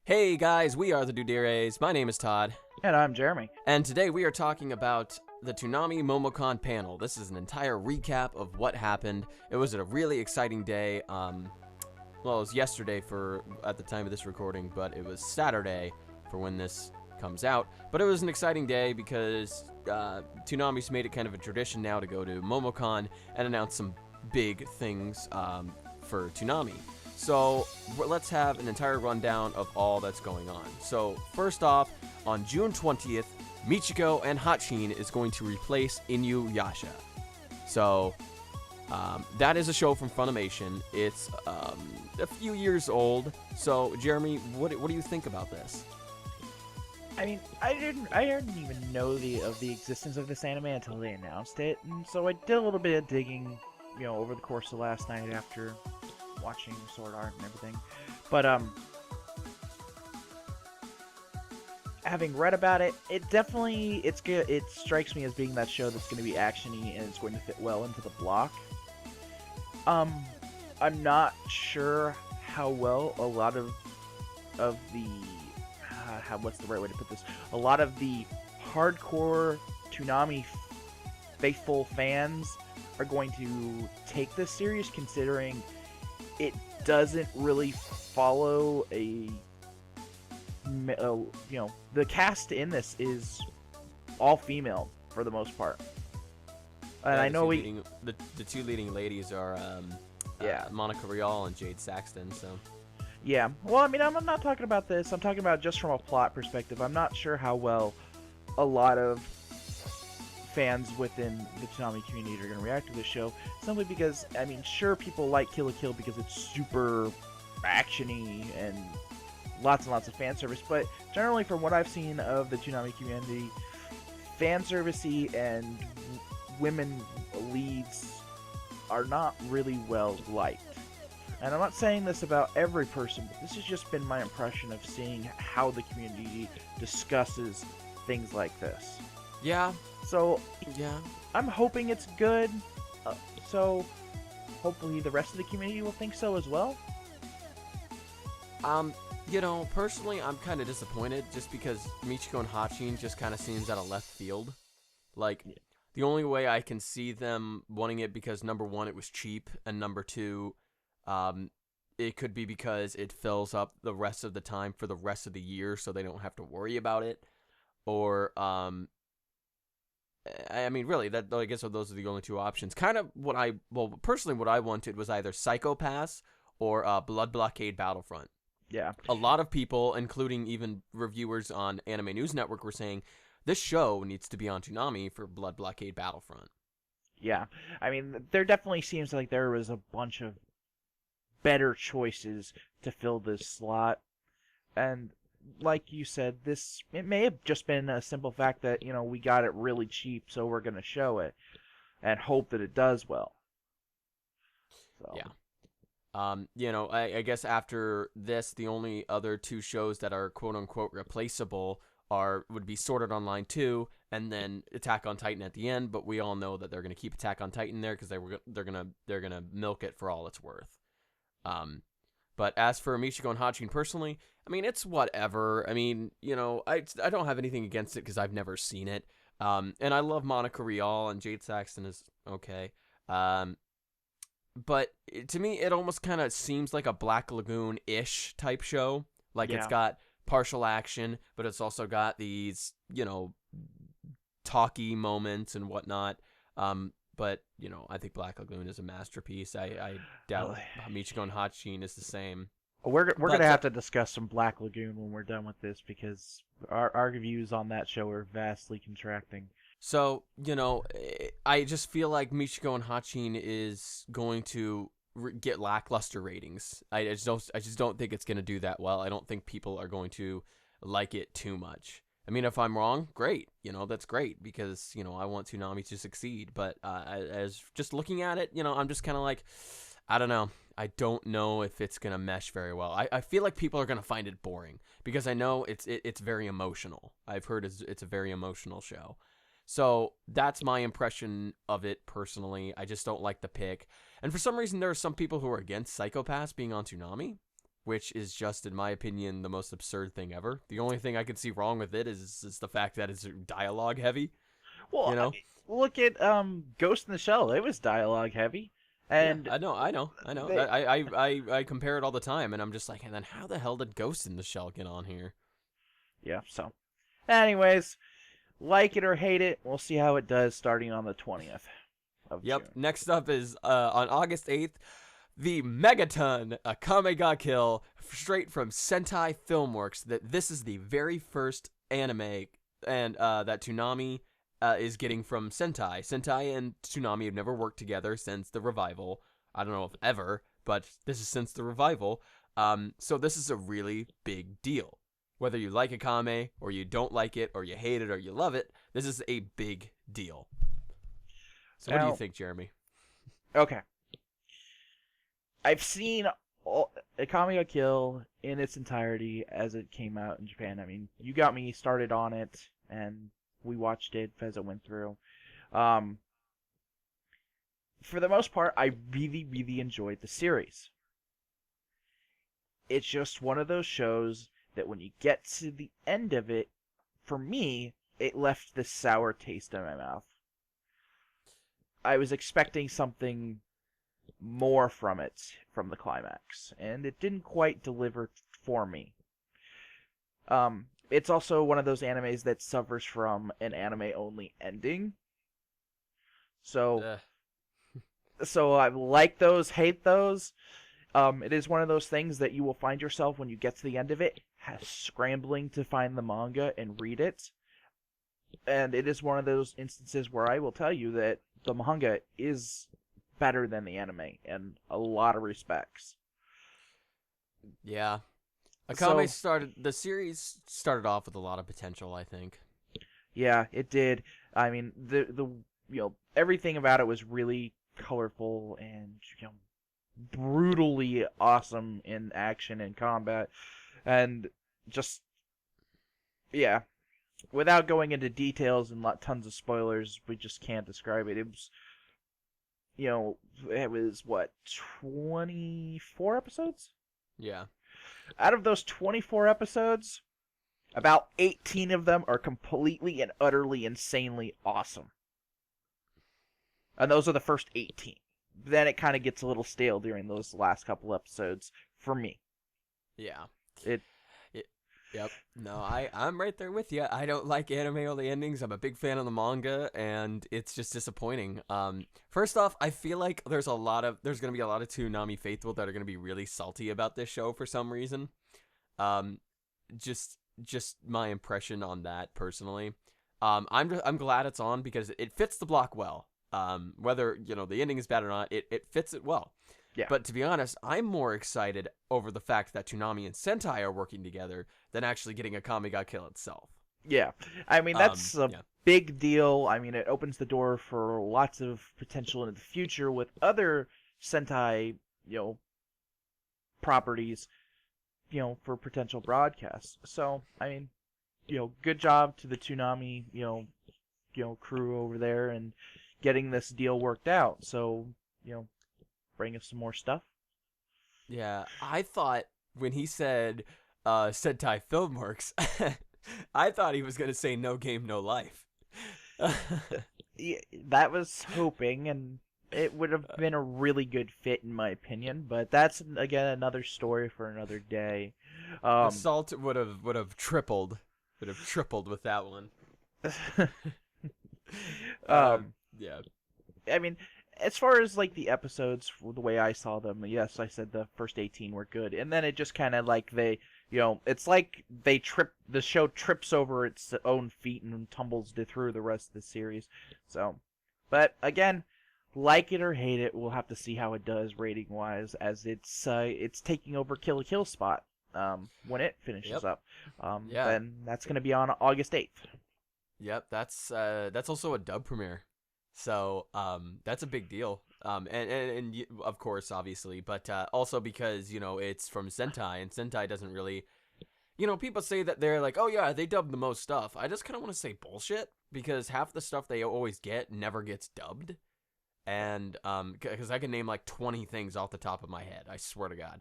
Hey guys, we are the Duderes. My name is Todd, And I'm Jeremy. and today we are talking about the Toonami Momocon panel. This is an entire recap of what happened. It was a really exciting day. Well, it was yesterday for at the time of this recording, but it was Saturday for when this comes out. But it was an exciting day because Toonami's made it kind of a tradition now to go to Momocon and announce some big things for Toonami. So let's have an entire rundown of all that's going on. So first off, on June 20th, Michiko and Hot Scene is going to replace Inuyasha. So that is a show from Funimation. It's a few years old. So Jeremy, what do you think about this? I mean, I didn't even know of the existence of this anime until they announced it, and so I did a little bit of digging, over the course of last night after watching Sword Art and everything. But having read about it, it's good. It strikes me as being that show that's going to be actiony and it's going to fit well into the block. I'm not sure how well a lot of the what's the right way to put this? A lot of the hardcore Toonami faithful fans are going to take this series, considering it doesn't really follow the cast in this is all female for the most part. And Yeah, I know the two leading ladies are Monica Rial and Jade Saxton. So yeah. Well, I mean, I'm not talking about this. I'm talking about just from a plot perspective. I'm not sure how well a lot of fans within the Toonami community are going to react to this show, simply because, I mean, sure, people like Kill la Kill because it's super actiony and lots of fan service, but generally from what I've seen of the Toonami community, fan servicey and women leads are not really well liked. And I'm not saying this about every person, but this has just been my impression of seeing how the community discusses things like this. yeah, So yeah. I'm hoping it's good. So hopefully the rest of the community will think so as well. Personally, I'm kind of disappointed just because Michiko and Hatchin just kind of seems out of left field. Like, the only way I can see them wanting it because number one, it was cheap, and number two, it could be because it fills up the rest of the time for the rest of the year, so they don't have to worry about it. Or, I mean, really, I guess those are the only two options. Kind of personally, what I wanted was either Psycho Pass or Blood Blockade Battlefront. Yeah. A lot of people, including even reviewers on Anime News Network, were saying this show needs to be on Toonami for Blood Blockade Battlefront. Yeah. I mean, there definitely seems like there was a bunch of better choices to fill this slot. And like you said, it may have just been a simple fact that, we got it really cheap, so we're going to show it and hope that it does well. So. Yeah. I guess after this, the only other two shows that are quote unquote replaceable would be Sword Art Online 2 and then Attack on Titan at the end, but we all know that they're going to keep Attack on Titan there because they're going to milk it for all it's worth. But as for Michiko and Hatchin personally, I mean, it's whatever. I mean, I don't have anything against it because I've never seen it. And I love Monica Rial, and Jade Saxton is okay. But to me, it almost kind of seems like a Black Lagoon-ish type show. Like, It's got partial action, but it's also got these, talky moments and whatnot. But, I think Black Lagoon is a masterpiece. I doubt Michiko and Hatchin is the same. We're going to have to discuss some Black Lagoon when we're done with this, because our views on that show are vastly contracting. So, I just feel like Michiko and Hatchin is going to get lackluster ratings. I just don't think it's going to do that well. I don't think people are going to like it too much. I mean, if I'm wrong, great. That's great because, I want Toonami to succeed. But as just looking at it, I'm just kind of like, I don't know. I don't know if it's going to mesh very well. I feel like people are going to find it boring because I know it's very emotional. I've heard it's a very emotional show. So that's my impression of it personally. I just don't like the pick. And for some reason, there are some people who are against Psycho Pass being on Toonami. which is just, in my opinion, the most absurd thing ever. The only thing I can see wrong with it is the fact that it's dialogue heavy. Well, You know? look at Ghost in the Shell. It was dialogue heavy, Yeah, and I know. they, I compare it all the time, and I'm just like, and then how the hell did Ghost in the Shell get on here? yeah. So, anyways, like it or hate it, we'll see how it does starting on the 20th of Yep. June. Next up is on August 8th, the Megaton Akame Ga Kill, straight from Sentai Filmworks. That this is the very first anime and that Toonami is getting from Sentai. Sentai and Toonami have never worked together since the revival. I don't know if ever, but this is since the revival. So this is a really big deal. Whether you like Akame, or you don't like it, or you hate it, or you love it, this is a big deal. So what do you think, Jeremy? Okay. I've seen Akame Ga Kill in its entirety as it came out in Japan. I mean, you got me started on it, and we watched it as it went through. For the most part, I really, really enjoyed the series. It's just one of those shows that when you get to the end of it, for me, it left this sour taste in my mouth. I was expecting something more from it, from the climax, and it didn't quite deliver for me. It's also one of those animes that suffers from an anime-only ending. So I like those, hate those. It is one of those things that you will find yourself when you get to the end of it, scrambling to find the manga and read it. And it is one of those instances where I will tell you that the manga is better than the anime in a lot of respects. Yeah. The series started off with a lot of potential, I think. Yeah, it did. I mean, the everything about it was really colorful and brutally awesome in action and combat, and just yeah. Without going into details and tons of spoilers, we just can't describe it. It was, it was what, 24 episodes? Yeah. Out of those 24 episodes, about 18 of them are completely and utterly insanely awesome. And those are the first 18. Then it kind of gets a little stale during those last couple episodes for me. Yeah. Yep. No, I'm right there with you. I don't like anime-only endings. I'm a big fan of the manga, and it's just disappointing. First off, I feel like there's going to be a lot of Toonami faithful that are going to be really salty about this show for some reason. Just my impression on that personally. I'm glad it's on because it fits the block well. Whether the ending is bad or not, it fits it well. Yeah. But to be honest, I'm more excited over the fact that Toonami and Sentai are working together than actually getting Akame Ga Kill itself. Yeah. I mean, that's a big deal. I mean, it opens the door for lots of potential in the future with other Sentai, properties, for potential broadcasts. So, I mean, good job to the Toonami, crew over there and getting this deal worked out. So, bring us some more stuff. Yeah, I thought when he said Sentai Filmworks, I thought he was going to say No Game, No Life. Yeah, that was hoping, and it would have been a really good fit in my opinion, but that's, again, another story for another day. The salt would have tripled. Would have tripled with that one. Yeah. I mean, as far as like the episodes, the way I saw them, yes, I said the first 18 were good, and then it just kind of like it's like the show trips over its own feet and tumbles through the rest of the series. So, but again, like it or hate it, we'll have to see how it does rating wise, as it's taking over Kill la Kill spot when it finishes up. Then that's going to be on August 8th. Yep, that's also a dub premiere. So, that's a big deal. And of course, obviously, but also because, it's from Sentai, and Sentai doesn't really, people say that they're like, oh yeah, they dub the most stuff. I just kind of want to say bullshit, because half the stuff they always get never gets dubbed. And, because I can name like 20 things off the top of my head, I swear to God.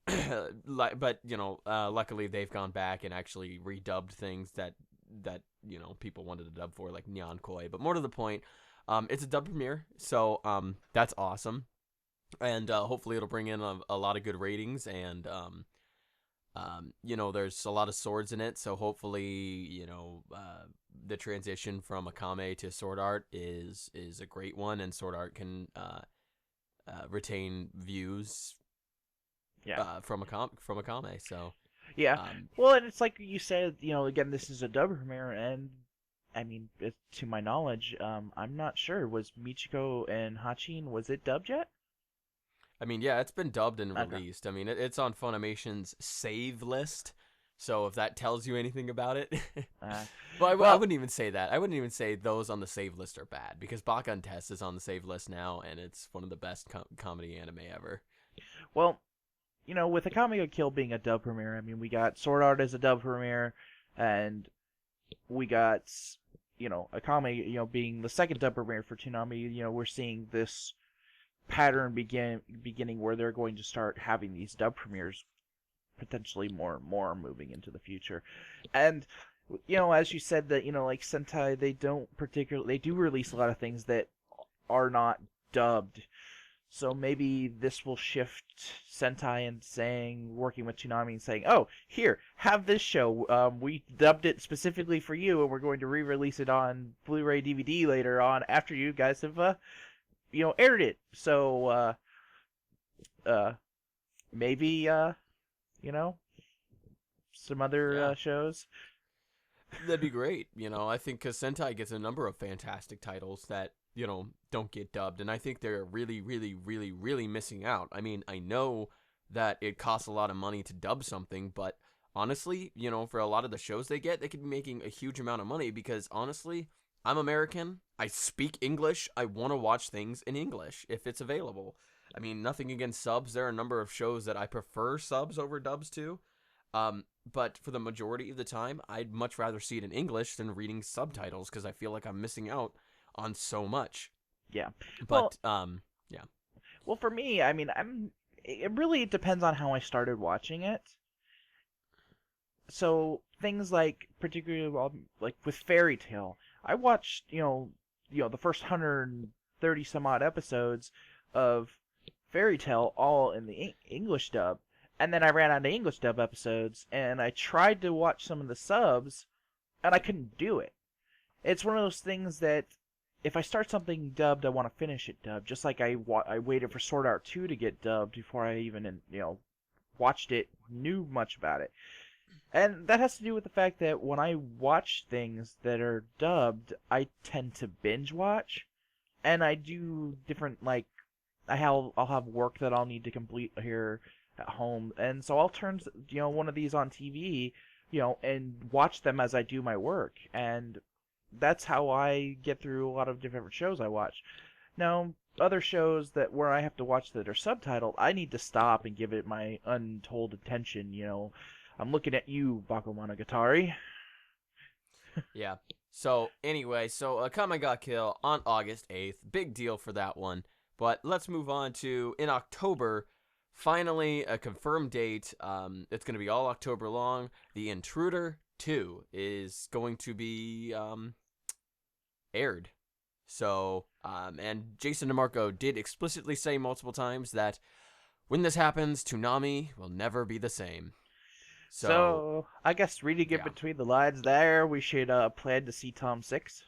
but luckily they've gone back and actually redubbed things that people wanted to dub for, like Neon Koi. But more to the point, it's a dub premiere, so that's awesome, and hopefully it'll bring in a lot of good ratings, and there's a lot of swords in it, so hopefully the transition from Akame to Sword Art is a great one, and Sword Art can retain views from Akame. So yeah. Well, and it's like you said, again, this is a dub premiere, and I mean, to my knowledge, I'm not sure. Was Michiko and Hatchin, was it dubbed yet? I mean, yeah, it's been dubbed and Okay. released. I mean, it's on Funimation's save list. So if that tells you anything about it, well, I wouldn't even say that. I wouldn't even say those on the save list are bad, because Bakan Test is on the save list now, and it's one of the best comedy anime ever. Well, with Akame Ga Kill being a dub premiere, I mean, we got Sword Art as a dub premiere, and we got, Akame, being the second dub premiere for Toonami. We're seeing this pattern beginning where they're going to start having these dub premieres, potentially more and more moving into the future. And as you said, that like Sentai, they do release a lot of things that are not dubbed. So maybe this will shift Sentai and working with Toonami and saying, oh, here, have this show. We dubbed it specifically for you, and we're going to re-release it on Blu-ray DVD later on after you guys have, aired it. So, maybe, some other shows. That'd be great. I think because Sentai gets a number of fantastic titles that, don't get dubbed. And I think they're really, really, really, really missing out. I mean, I know that it costs a lot of money to dub something, but honestly, for a lot of the shows they get, they could be making a huge amount of money, because honestly, I'm American. I speak English. I want to watch things in English if it's available. I mean, nothing against subs. There are a number of shows that I prefer subs over dubs to. But for the majority of the time, I'd much rather see it in English than reading subtitles, because I feel like I'm missing out on so much. Yeah. But, yeah. Well, for me, I mean, it really depends on how I started watching it. So things like, particularly like with Fairy Tail, I watched, the first 130 some odd episodes of Fairy Tail all in the English dub. And then I ran out of English dub episodes, and I tried to watch some of the subs, and I couldn't do it. It's one of those things that if I start something dubbed, I want to finish it dubbed. Just like I waited for Sword Art 2 to get dubbed before I even, watched it, knew much about it. And that has to do with the fact that when I watch things that are dubbed, I tend to binge watch, and I do different, like, I'll have work that I'll need to complete here at home, and so I'll turn one of these on TV, and watch them as I do my work, and that's how I get through a lot of different shows I watch. Now, other shows where I have to watch that are subtitled, I need to stop and give it my untold attention. I'm looking at you, Bakemonogatari. Yeah. So anyway, Akame Ga Kill on August 8th, big deal for that one. But let's move on to, in October, finally a confirmed date. It's going to be all October long. The Intruder To is going to be aired. So, and Jason DeMarco did explicitly say multiple times that when this happens, Toonami will never be the same. So I guess reading it between the lines there, we should plan to see Tom 6.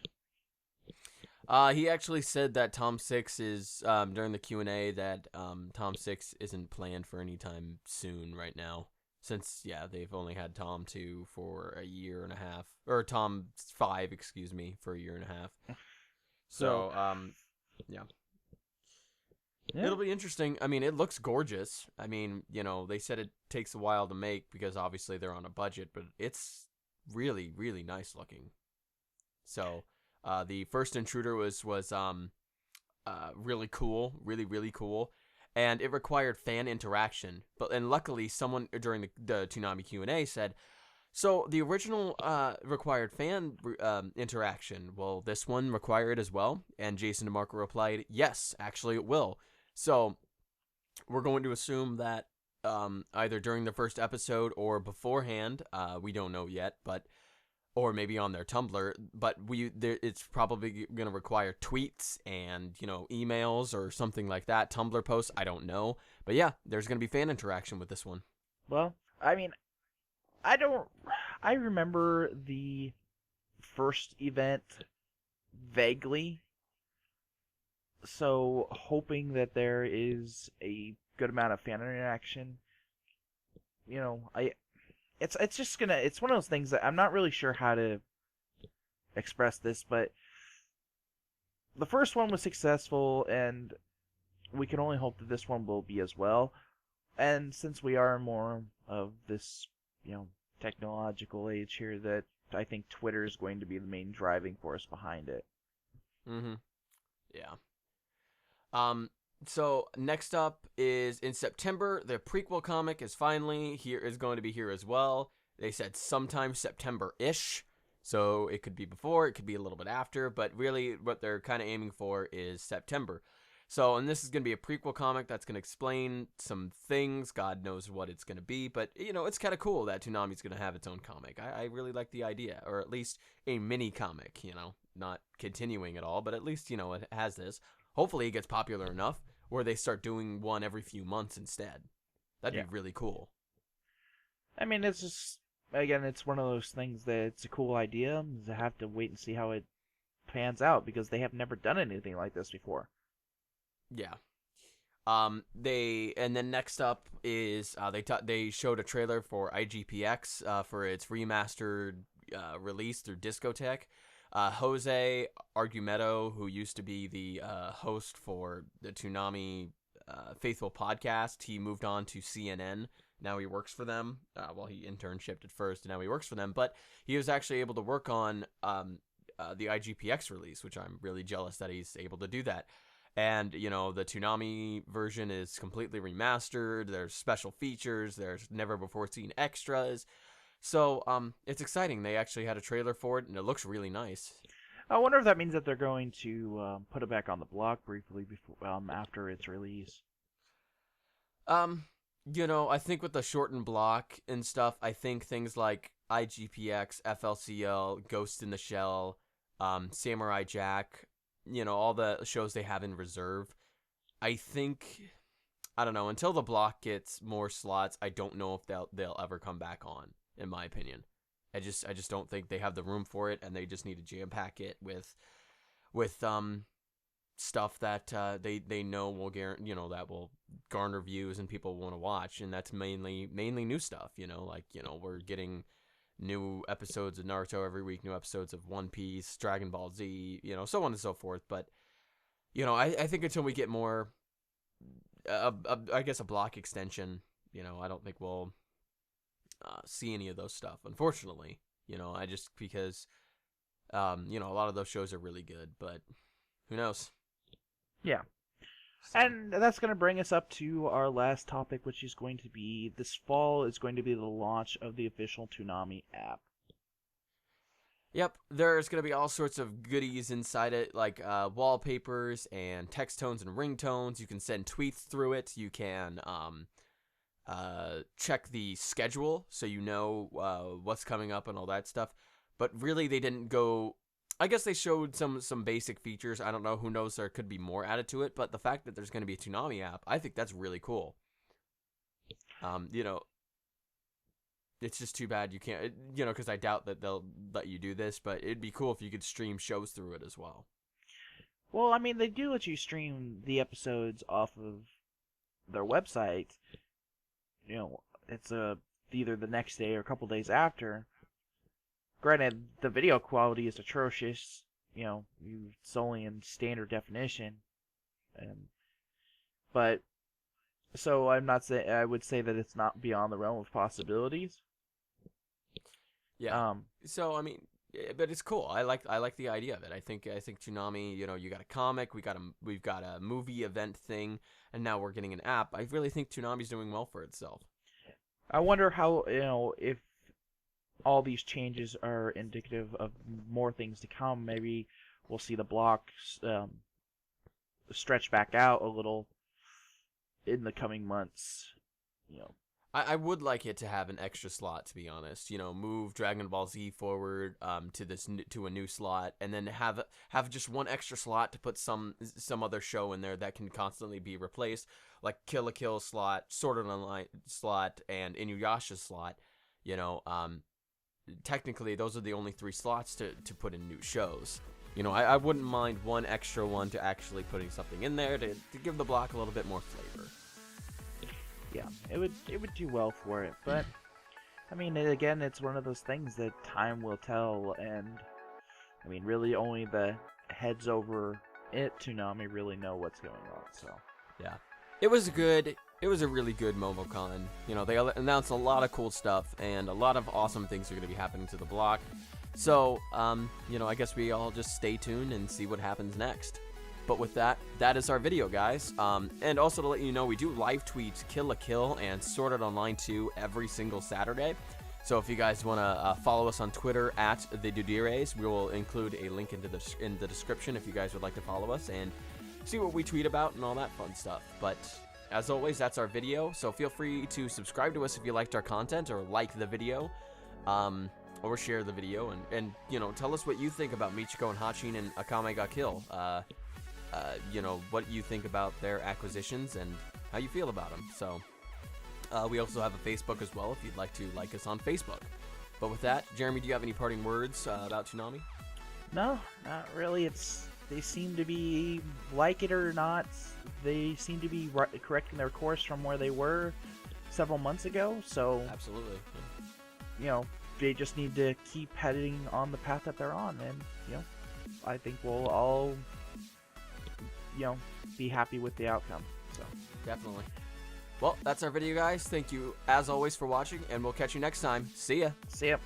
He actually said that Tom 6 is, during the Q&A, that Tom 6 isn't planned for any time soon right now. Since, they've only had Tom 2 for a year and a half. Or Tom 5, excuse me, for a year and a half. So, yeah. It'll be interesting. I mean, it looks gorgeous. I mean, they said it takes a while to make because obviously they're on a budget, but it's really, really nice looking. So, the first Intruder was really cool, really, really cool, and it required fan interaction. And luckily, someone during the Toonami Q&A said, so the original required fan interaction. Will this one require it as well? And Jason DeMarco replied, yes, actually it will. So we're going to assume that either during the first episode or beforehand. We don't know yet, but or maybe on their Tumblr. But it's probably going to require tweets and emails or something like that. Tumblr posts. I don't know, but yeah, there's going to be fan interaction with this one. Well, I mean, I don't. I remember the first event vaguely, so hoping that there is a good amount of fan interaction. It's just gonna. It's one of those things that I'm not really sure how to express this, but the first one was successful, and we can only hope that this one will be as well. And since we are more of this, technological age here, that I think Twitter is going to be the main driving force behind it. Mm-hmm. Yeah. So next up is in September, the prequel comic is finally here, is going to be here as well. They said sometime September-ish. So it could be before, it could be a little bit after, but really what they're kind of aiming for is September. So, and this is going to be a prequel comic that's going to explain some things. God knows what it's going to be, but, it's kind of cool that Toonami's going to have its own comic. I really like the idea, or at least a mini comic, not continuing at all, but at least, it has this. Hopefully it gets popular enough where they start doing one every few months instead. That'd be really cool. I mean, it's just, again, it's one of those things that it's a cool idea. You have to wait and see how it pans out, because they have never done anything like this before. Yeah. And then next up is they showed a trailer for IGPX for its remastered release through Discotek. Jose Argumedo, who used to be the host for the Toonami Faithful podcast, he moved on to CNN. Now he works for them. Well, he internshiped at first, and now he works for them. But he was actually able to work on the IGPX release, which I'm really jealous that he's able to do that. And, the Toonami version is completely remastered. There's special features. There's never-before-seen extras. So, it's exciting. They actually had a trailer for it, and it looks really nice. I wonder if that means that they're going to put it back on the block briefly after its release. I think with the shortened block and stuff, I think things like IGPX, FLCL, Ghost in the Shell, Samurai Jack, all the shows they have in reserve. I don't know, until the block gets more slots, I don't know if they'll ever come back on, in my opinion. I just don't think they have the room for it, and they just need to jam pack it with stuff that they know will that will garner views and people want to watch, and that's mainly new stuff. We're getting new episodes of Naruto every week, new episodes of One Piece, Dragon Ball Z, so on and so forth. But I think until we get more, I guess a block extension, I don't think we'll see any of those stuff, unfortunately. I just because a lot of those shows are really good, but who knows? Yeah. So. And that's going to bring us up to our last topic, which is going to be, this fall is going to be the launch of the official Toonami app. Yep, there's going to be all sorts of goodies inside it, like wallpapers and text tones and ringtones. You can send tweets through it. You can check the schedule so you know what's coming up and all that stuff. But really, they didn't go... I guess they showed some basic features. I don't know. Who knows? There could be more added to it. But the fact that there's going to be a Toonami app, I think that's really cool. It's just too bad you can't, because I doubt that they'll let you do this. But it'd be cool if you could stream shows through it as well. Well, I mean, they do let you stream the episodes off of their website. It's either the next day or a couple days after. Granted, the video quality is atrocious. It's only in standard definition, but so I'm not saying, I would say that it's not beyond the realm of possibilities. Yeah. So I mean, but it's cool. I like the idea of it. I think Toonami. You got a comic, we've got a movie event thing, and now we're getting an app. I really think Toonami's doing well for itself. I wonder how if all these changes are indicative of more things to come. Maybe we'll see the blocks stretch back out a little in the coming months. you know. I would like it to have an extra slot, to be honest. Move Dragon Ball Z forward to a new slot, and then have just one extra slot to put some other show in there that can constantly be replaced, like Kill la Kill slot, Sword Art Online slot, and Inuyasha slot. Technically those are the only 3 slots to put in new shows. I wouldn't mind one extra one to actually putting something in there to give the block a little bit more flavor. Yeah, it would do well for it, but I mean, again, it's one of those things that time will tell, and I mean, really only the heads over at Toonami really know what's going on. So yeah, it was a really good Momocon. They announced a lot of cool stuff, and a lot of awesome things are going to be happening to the block. So I guess we all just stay tuned and see what happens next. But with that is our video, guys. And also to let you know, we do live tweet Kill la Kill and Sword Art Online 2 every single Saturday. So if you guys want to follow us on Twitter at the Duderes, we will include a link in the description if you guys would like to follow us and see what we tweet about and all that fun stuff. But as always, that's our video. So feel free to subscribe to us if you liked our content, or like the video, or share the video, and tell us what you think about Michiko and Hatchin and Akame Ga Kill. What you think about their acquisitions and how you feel about them. So we also have a Facebook as well if you'd like to like us on Facebook. But with that, Jeremy, do you have any parting words about Toonami? No, not really. They seem to be, like it or not, they seem to be correcting their course from where they were several months ago. So absolutely, they just need to keep heading on the path that they're on, and I think we'll all be happy with the outcome. So definitely. Well, that's our video, guys. Thank you as always for watching, and we'll catch you next time. See ya. See ya.